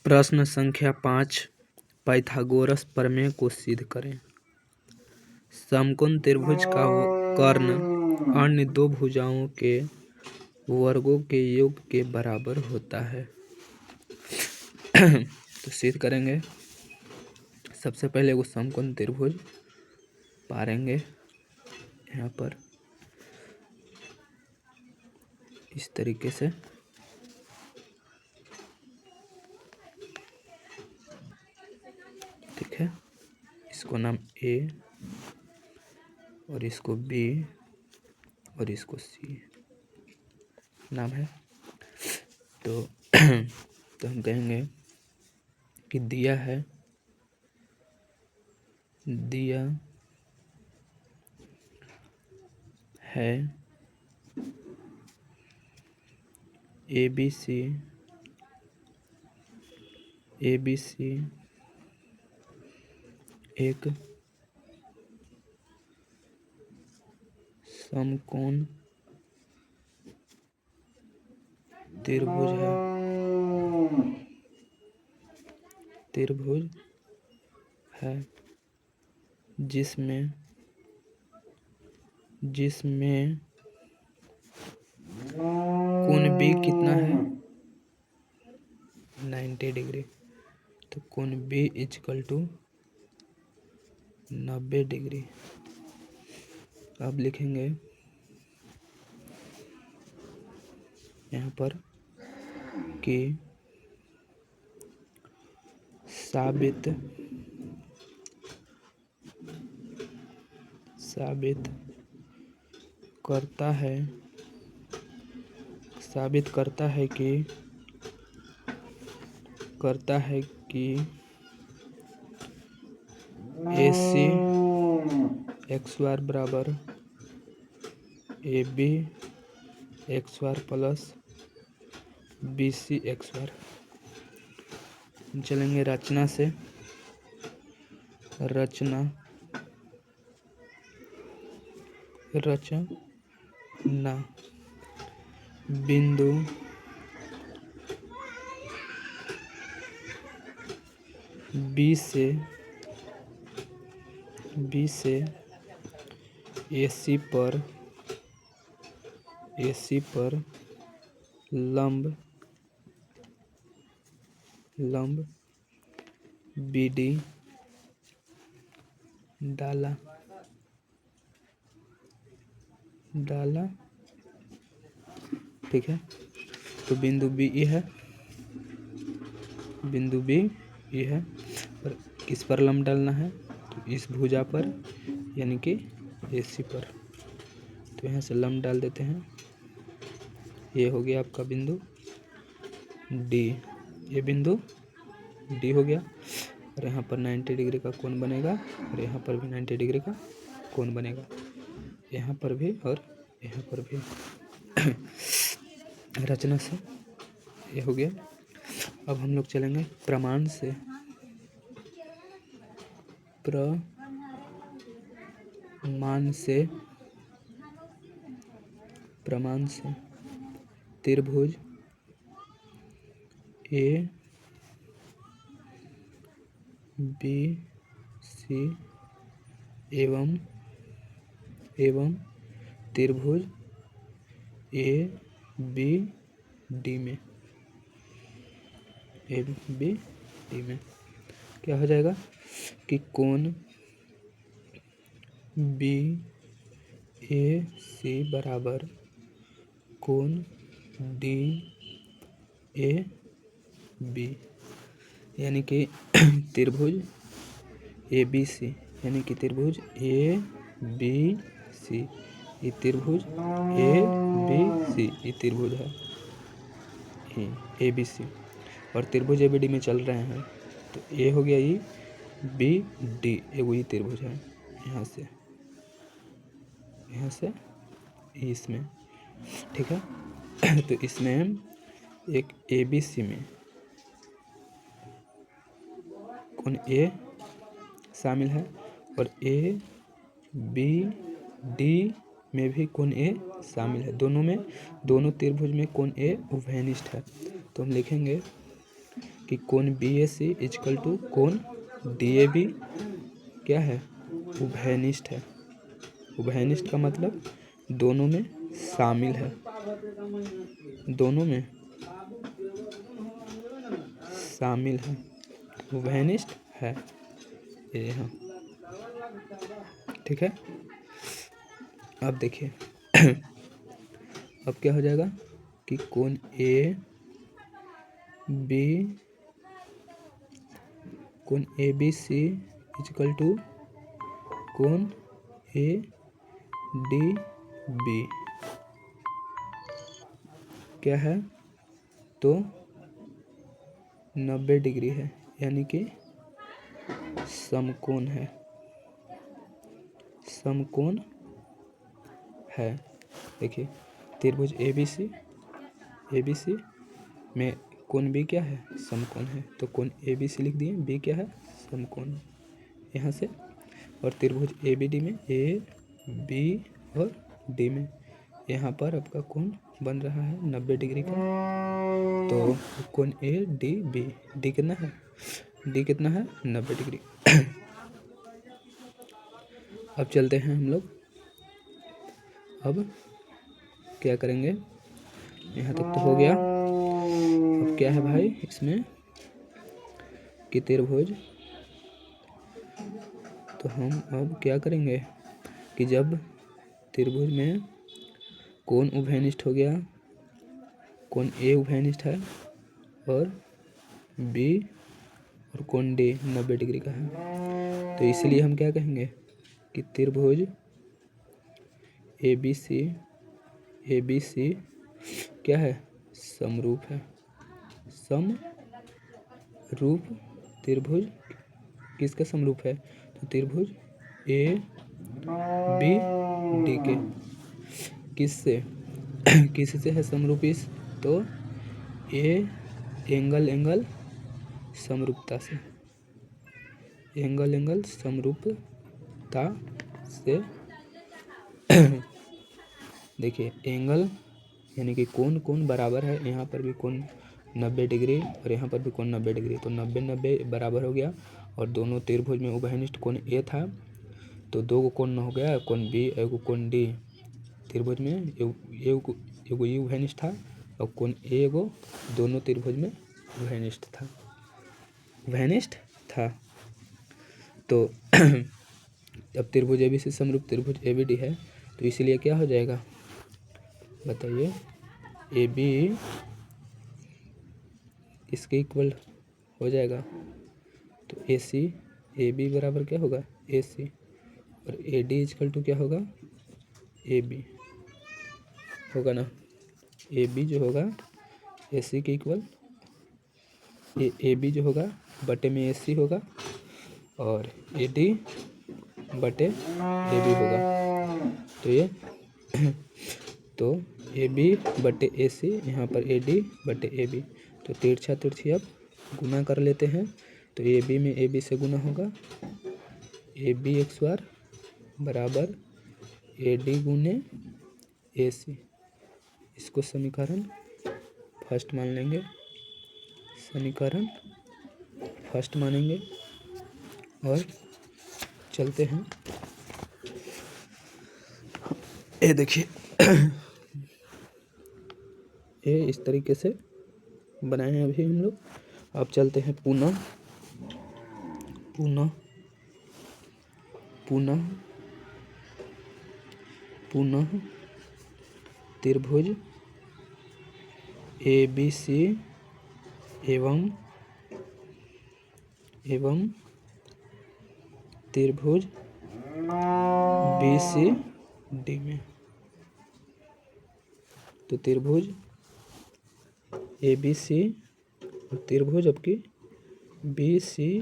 प्रश्न संख्या 5, पाइथागोरस प्रमेय को सिद्ध करें। समकोण त्रिभुज का कर्ण अन्य दो भुजाओं के वर्गों के योग के बराबर होता है। तो सिद्ध करेंगे। सबसे पहले वो समकोण त्रिभुज पारेंगे यहाँ पर इस तरीके से। ठीक है, इसको नाम ए और इसको बी और इसको सी नाम है। तो हम कहेंगे कि दिया है ABC एक समकोण त्रिभुज है जिसमें कोण B कितना है 90 डिग्री। तो कोण B = 90 डिग्री। अब लिखेंगे यहाँ पर कि साबित करता है कि AC XY बराबर AB XY plus BC XY। चलेंगे रचना से। रचना बिंदु B से AC पर लंब BD डाला। ठीक है, तो बिंदु B है और किस पर लंब डालना है, तो इस भुजा पर यानी कि AC पर। तो यहाँ से लंब डाल देते हैं। ये हो गया आपका बिंदु D। ये बिंदु D हो गया और यहाँ पर 90 डिग्री का कोण बनेगा और यहाँ पर भी 90 डिग्री का कोण बनेगा, यहाँ पर भी और यहाँ पर भी। रचना से ये हो गया। अब हम लोग चलेंगे प्रमाण से। प्रमाण से त्रिभुज ABC एवं त्रिभुज ABD में क्या हो जाएगा कि कोण BAC बराबर कोण DAB, यानी कि त्रिभुज ABC यानी कि त्रिभुज ABC, ये त्रिभुज ABC, ये त्रिभुज है ABC और त्रिभुज ABD में चल रहे हैं। तो A हो गया ये BD, ये त्रिभुज है यहाँ से इसमें। ठीक है, तो इसमें एक ABC में कोण A शामिल है और ABD में भी कोण A शामिल है। दोनों त्रिभुज में कोण A उभयनिष्ठ है। तो हम लिखेंगे कि कोण B A C equal to कोण डी ए बी क्या है, उभयनिष्ठ है। उभयनिष्ठ का मतलब दोनों में शामिल है, दोनों में शामिल है, उभयनिष्ठ है ये यहाँ। ठीक है, अब देखिए अब क्या हो जाएगा कि कोण A B C equal to कोण ए डी बी क्या है, तो 90 डिग्री है, यानी कि समकोण है, समकोण है। देखिए त्रिभुज ए बी सी में कोण बी क्या है, समकोण है, तो कोण ए बी सी लिख दिए, बी क्या है, समकोण यहाँ से। और त्रिभुज ए बी डी में ए बी और डी में यहाँ पर आपका कोण बन रहा है 90 डिग्री का, तो कोण ए डी बी, डी कितना है, डी कितना है 90 डिग्री। अब चलते हैं हम लोग, अब क्या करेंगे, यहाँ तक तो हो गया। अब क्या है भाई इसमें कि त्रिभुज, तो हम अब क्या करेंगे कि जब त्रिभुज में कोण उभयनिष्ठ हो गया, कोण ए उभयनिष्ठ है और बी और कोण डी 90 डिग्री का है, तो इसलिए हम क्या कहेंगे कि त्रिभुज ए बी सी क्या है, समरूप है। समरूप त्रिभुज किसका समरूप है, तो त्रिभुज ए बी डी के किससे किससे है समरूप इस, तो ए एंगल समरूपता से, एंगल समरूपता से देखिए एंगल यानी कि कोण बराबर है, यहाँ पर भी कोण 90 डिग्री और यहाँ पर भी कोण 90 डिग्री, तो 90 बराबर हो गया। और दोनों त्रिभुज में उभयनिष्ठ कोण ए था, तो दो को कोण हो गया, कोण बी एगो कोण डी। त्रिभुज में एगो ये उभयनिष्ठ था और कोण ए एगो, दोनों त्रिभुज में उभयनिष्ठ था। तो अब त्रिभुज ए बी सी समरूप त्रिभुज ए बी डी है, तो इसलिए क्या हो जाएगा बताइए, ए बी इसके इक्वल हो जाएगा, तो ए सी ए बी बराबर क्या होगा ए सी, और ए डी इजकल टू क्या होगा ए बी होगा ना। ए बी जो होगा ए सी के इक्वल, ए बी जो होगा बटे में ए सी होगा और ए डी बटे ए बी होगा, तो ये तो ए बी बटे ए सी, यहाँ पर ए डी बटे ए बी, तो तिरछी अब गुना कर लेते हैं, तो ए बी में ए बी से गुना होगा, ए बी एक्स बार बराबर ए डी गुने ए सी, इसको समीकरण फर्स्ट मान लेंगे, समीकरण फर्स्ट मानेंगे और चलते हैं। ये देखिए ये इस तरीके से बनाए हैं अभी हम लोग। अब चलते हैं पुनः त्रिभुज ए बी सी एवं त्रिभुज बी सी डी में, तो त्रिभुज ए बी सी और त्रिभुज आपकी बी सी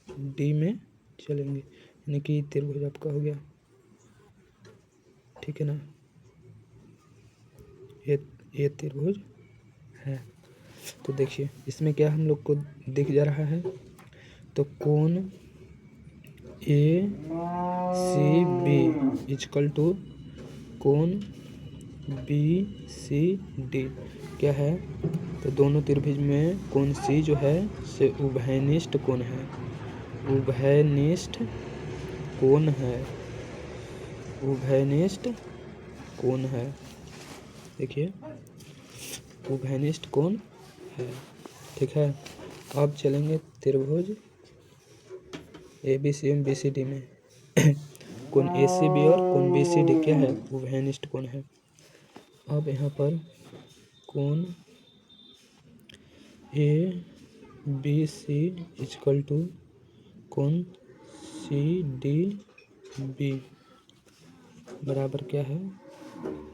डी में चलेंगे, यानी कि त्रिभुज आपका हो गया, ठीक है ना, ये त्रिभुज है। तो देखिए इसमें क्या हम लोग को दिख जा रहा है, तो कोण ए सी बी इजकल टू कोण बी सी डी क्या है, तो दोनों त्रिभुज में कोण सी जो है से उभयनिष्ठ कोण है, उभयनिष्ठ कोण है, उभयनिष्ठ कोण है। देखिए उभयनिष्ठ कोण है, ठीक है। अब चलेंगे त्रिभुज ABC एवं BCD में कोण ACB और कोण BCD क्या है, उभयनिष्ठ कोण है। अब यहाँ पर कोण ABC इक्वल टू कोण CDB बराबर क्या है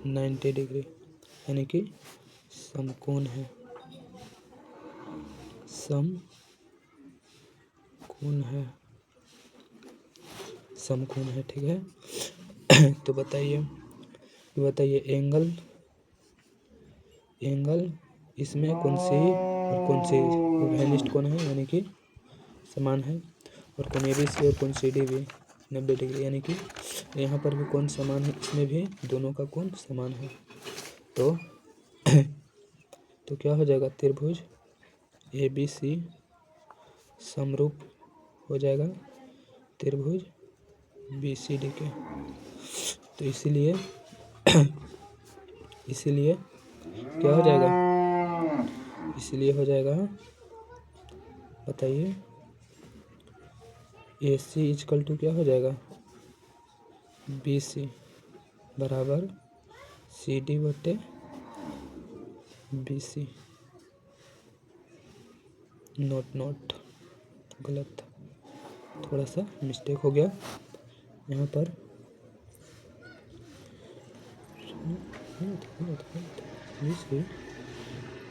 90 डिग्री, यानी कि समकोण है, समकोण है, समकोण है, ठीक है। तो बताइए एंगल इसमें कौन सी और कौन सी उभयनिष्ठ कोण है, यानी कि समान है। और कोण ABC और कोण CDB 90 डिग्री, यानी कि यहाँ पर भी कोण समान है, इसमें भी दोनों का कोण समान है। तो तो क्या हो जाएगा, त्रिभुज ABC समरूप हो जाएगा त्रिभुज BCD के। तो इसीलिए क्या हो जाएगा, इसलिए हो जाएगा, बताइए AC इक्वल टू क्या हो जाएगा BC बराबर CD बटे BC। नोट गलत, थोड़ा सा मिस्टेक हो गया यहाँ पर।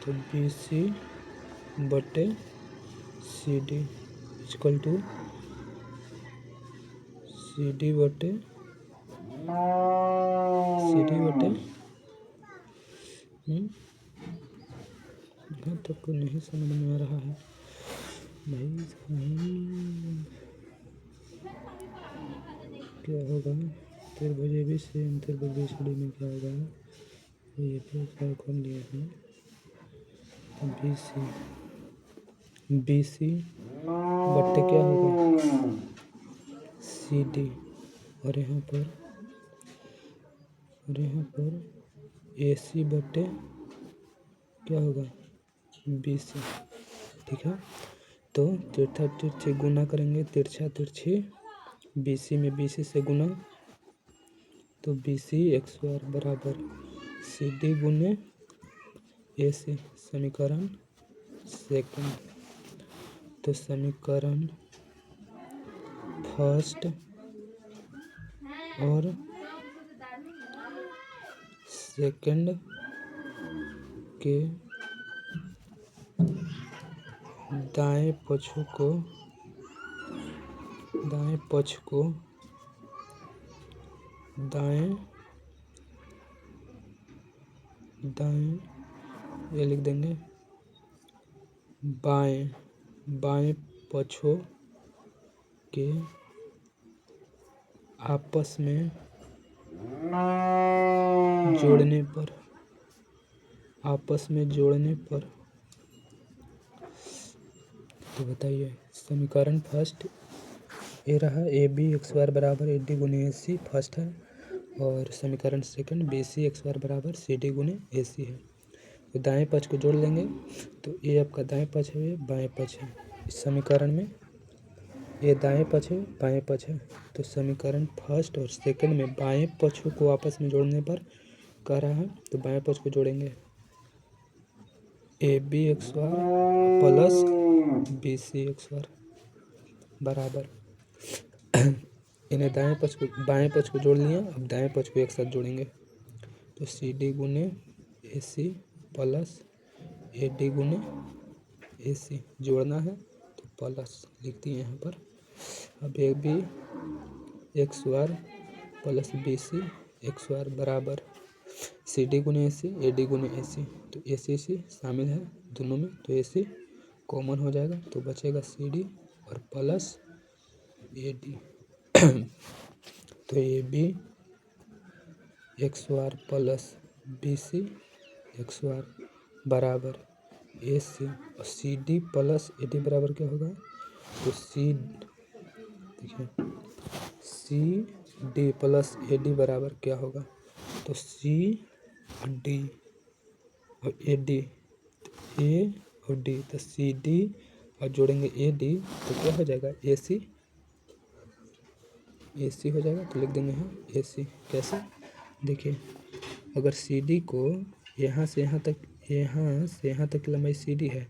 तो BC बटे CD इक्वल टू CD बटे यहाँ तक को नहीं समझ में आ रहा है भाई। क्या होगा त्रिभुज ABC त्रिभुज BCD में क्या होगा, ये तो खोल लिया है। BC बट्टे क्या होगा CD, और यहाँ पर AC बट्टे क्या होगा BC, ठीक है। तो तिरछा तिरछी गुना करेंगे, तिरछा तिरछी BC में BC से गुना, तो BC x² बराबर CD गुने AC, समीकरण सेकंड। तो समीकरण फर्स्ट और सेकंड के दाएं पक्ष को दाएं ये लिख देंगे बाएं पक्षों के आपस में जोड़ने पर तो बताइए समीकरण फर्स्ट ये रहा AB x² बराबर AD गुने AC फर्स्ट है, और समीकरण सेकंड BC x² बराबर CD गुने AC है। तो दाएं पक्ष को जोड़ लेंगे, तो ये आपका दाएं पक्ष है, ये बाएं पक्ष है। इस समीकरण में ये दाएं पक्ष है, बाएं पक्ष है। तो समीकरण फर्स्ट और सेकंड में बाएं पक्षों को आपस में जोड़ने पर कह रहा है, तो बाएं पक्ष को जोड़ेंगे AB x² plus BC x² बराबर इन्हें बाएं पक्ष को जोड़ लिया, अब दाएं पक्ष को एक साथ जोड़ेंगे, तो CD गुने AC प्लस AD गुने AC जोड़ना है तो प्लस लिख दिए यहाँ पर। अब AB x² plus BC x² बराबर CD गुने AC AD गुने AC। तो AC शामिल है दोनों में, तो AC कॉमन हो जाएगा, तो बचेगा CD और प्लस AD। तो AB x² plus BC x² बराबर ए सी और C D plus A D बराबर क्या होगा? तो देखिए C D plus A D बराबर क्या होगा? तो सी डी और ए डी, ए और डी, तो सी डी और जोड़ेंगे ए डी तो क्या हो जाएगा? ए सी, ए सी हो जाएगा। तो लिख देंगे यहाँ ए सी। कैसे? देखिए अगर सी डी को यहाँ से यहाँ तक की लंबाई सी डी है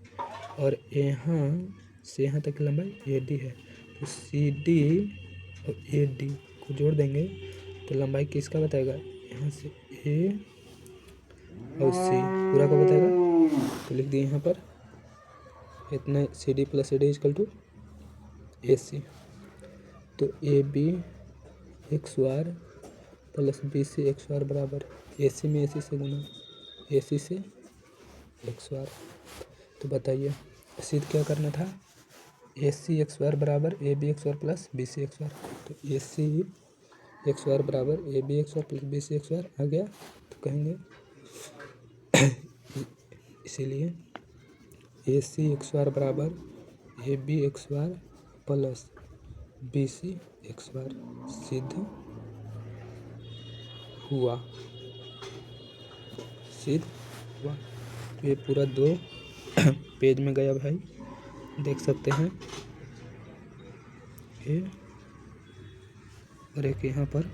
और यहाँ से यहाँ तक की लंबाई ए डी है, तो सी डी और ए डी को जोड़ देंगे तो लंबाई किसका बताएगा? यहाँ से ए और सी पूरा का बताएगा। तो लिख दिए यहाँ पर इतना C D plus A D equal to A C. तो A B X bar plus B C X bar बराबर ए सी में ए सी से गुना ए सी से एक्स वार। तो बताइए सिद्ध क्या करना था? ए सी एक्स वार बराबर A B X bar plus B C X bar. तो ए सी एक्स वार बराबर A B X bar plus B C X bar आ गया। तो कहेंगे इसीलिए ए सी एक्स वार बराबर A B X bar plus B C X bar सिद्ध हुआ, सिद्ध हुआ। ये पूरा 2 पेज में गया भाई, देख सकते हैं ये, और एक यहाँ पर